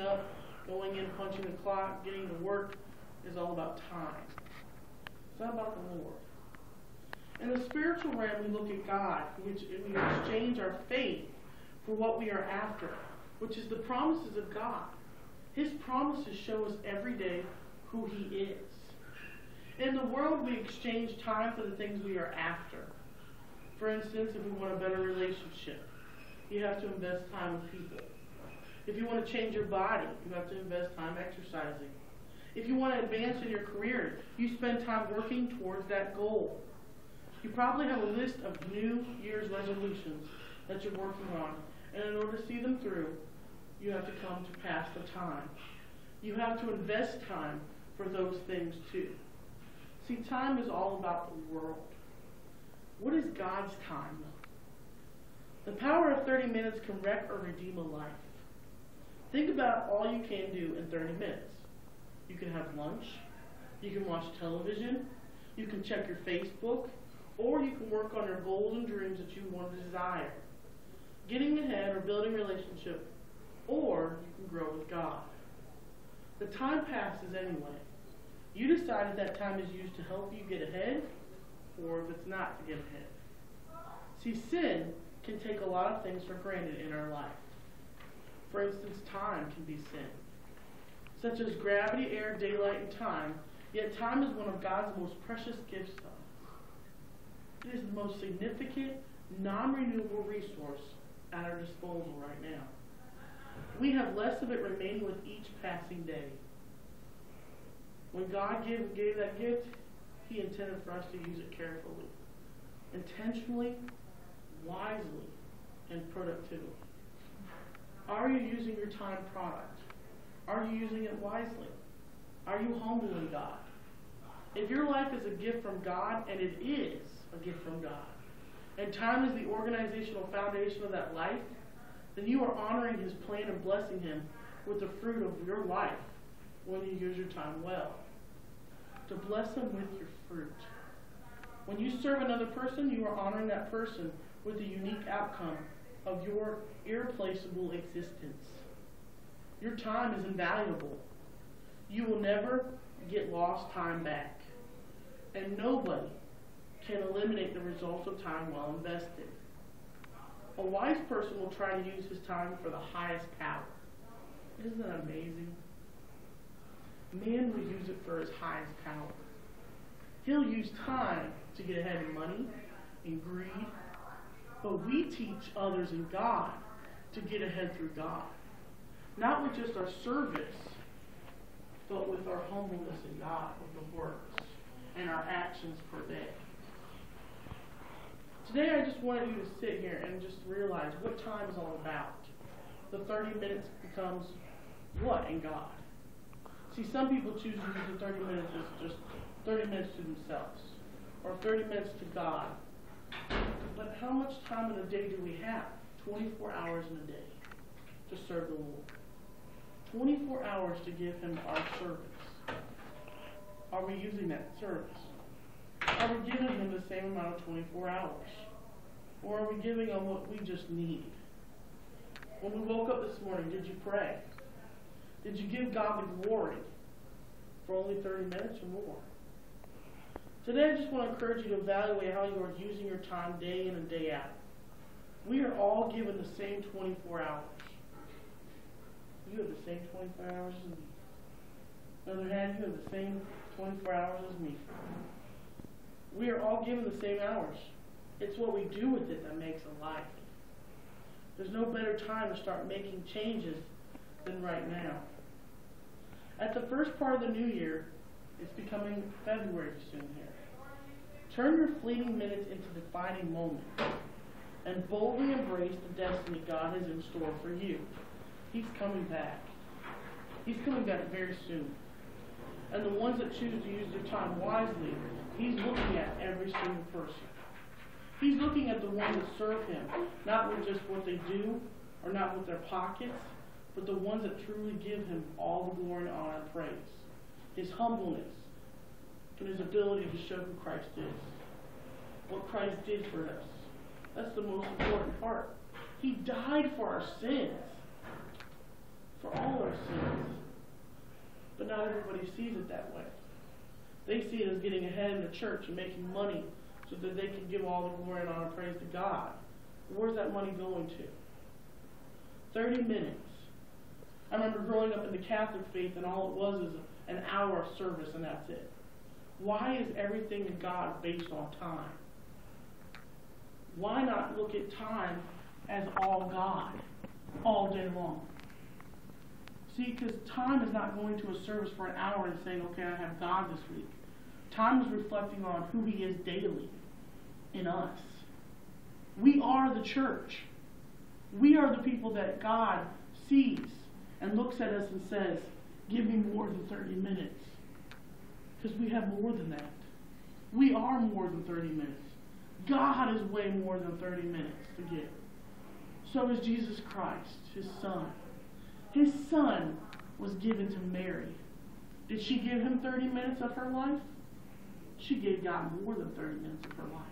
up, going in, punching the clock, getting to work is all about time. It's not about the Lord. In the spiritual realm, we look at God, which we exchange our faith for what we are after, which is the promises of God. His promises show us every day who He is. In the world, we exchange time for the things we are after. For instance, if we want a better relationship, you have to invest time with people. If you want to change your body, you have to invest time exercising. If you want to advance in your career, you spend time working towards that goal. You probably have a list of New Year's resolutions that you're working on, and in order to see them through, you have to come to pass the time. You have to invest time for those things too. See, time is all about the world. What is God's time, though? The power of 30 minutes can wreck or redeem a life. Think about all you can do in 30 minutes. You can have lunch, you can watch television, you can check your Facebook, or you can work on your goals and dreams that you want to desire. Getting ahead or building a relationship, or you can grow with God. The time passes anyway. You decide if that time is used to help you get ahead, or if it's not to get ahead. See, sin can take a lot of things for granted in our life. For instance, time can be sin, such as gravity, air, daylight, and time, yet time is one of God's most precious gifts to us. It is the most significant, non-renewable resource at our disposal right now. We have less of it remaining with each passing day. When God gave that gift, He intended for us to use it carefully, intentionally, wisely, and productively. Are you using your time product? Are you using it wisely? Are you humbling God? If your life is a gift from God, and it is a gift from God, and time is the organizational foundation of that life, then you are honoring His plan and blessing Him with the fruit of your life when you use your time well. To bless Him with your fruit. When you serve another person, you are honoring that person with the unique outcome of your irreplaceable existence. Your time is invaluable. You will never get lost time back. And nobody can eliminate the results of time well invested. A wise person will try to use his time for the highest power. Isn't that amazing? Man will use it for his highest power. He'll use time to get ahead in money, in greed, but we teach others in God to get ahead through God. Not with just our service, but with our humbleness in God, with the works and our actions per day. Today I just wanted you to sit here and just realize what time is all about. The 30 minutes becomes what in God? See, some people choose to use the 30 minutes as just 30 minutes to themselves, or 30 minutes to God. But how much time in a day do we have? 24 hours in a day to serve the Lord. 24 hours to give Him our service. Are we using that service? Are we giving Him the same amount of 24 hours? Or are we giving Him what we just need? When we woke up this morning, did you pray? Did you give God the glory for only 30 minutes or more? Today I just want to encourage you to evaluate how you are using your time day in and day out. We are all given the same 24 hours. You have the same 24 hours as me. On the other hand, you have the same 24 hours as me. We are all given the same hours. It's what we do with it that makes a life. There's no better time to start making changes than right now. At the first part of the new year, it's becoming February soon here. Turn your fleeting minutes into defining moments and boldly embrace the destiny God has in store for you. He's coming back. He's coming back very soon. And the ones that choose to use their time wisely, He's looking at every single person. He's looking at the ones that serve Him, not with just what they do or not with their pockets, but the ones that truly give Him all the glory and honor and praise. His humbleness and His ability to show who Christ is, what Christ did for us. That's the most important part. He died for our sins, for all our sins. not everybody sees it that way. They see it as getting ahead in the church and making money so that they can give all the glory and honor and praise to God. Where's that money going to? 30 minutes. I remember growing up in the Catholic faith, and all it was is an hour of service, and that's it. Why is everything in God based on time? Why not look at time as all God, all day long? See, because time is not going to a service for an hour and saying, okay, I have God this week. Time is reflecting on who He is daily in us. We are the church. We are the people that God sees and looks at us and says, give me more than 30 minutes. Because we have more than that. We are more than 30 minutes. God is way more than 30 minutes to give. So is Jesus Christ, His Son. His Son was given to Mary. Did she give Him 30 minutes of her life? She gave God more than 30 minutes of her life.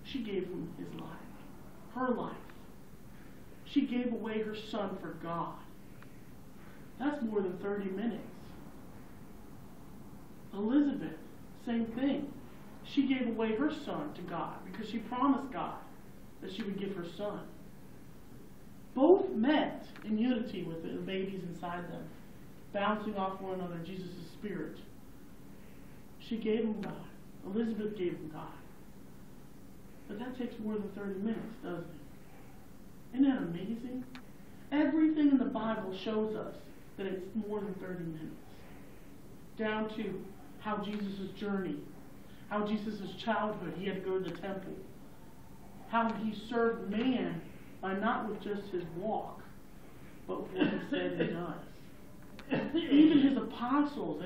She gave Him His life, her life. She gave away her Son for God. That's more than 30 minutes. Elizabeth, same thing. She gave away her son to God because she promised God that she would give her son. Both met in unity with the babies inside them, bouncing off one another, Jesus' spirit. She gave him God. Elizabeth gave him God. But that takes more than 30 minutes, doesn't it? Isn't that amazing? Everything in the Bible shows us that it's more than 30 minutes. Down to how Jesus' journey, how Jesus' childhood, He had to go to the temple, how He served man by not with just His walk, but with what He said and does. Even His apostles.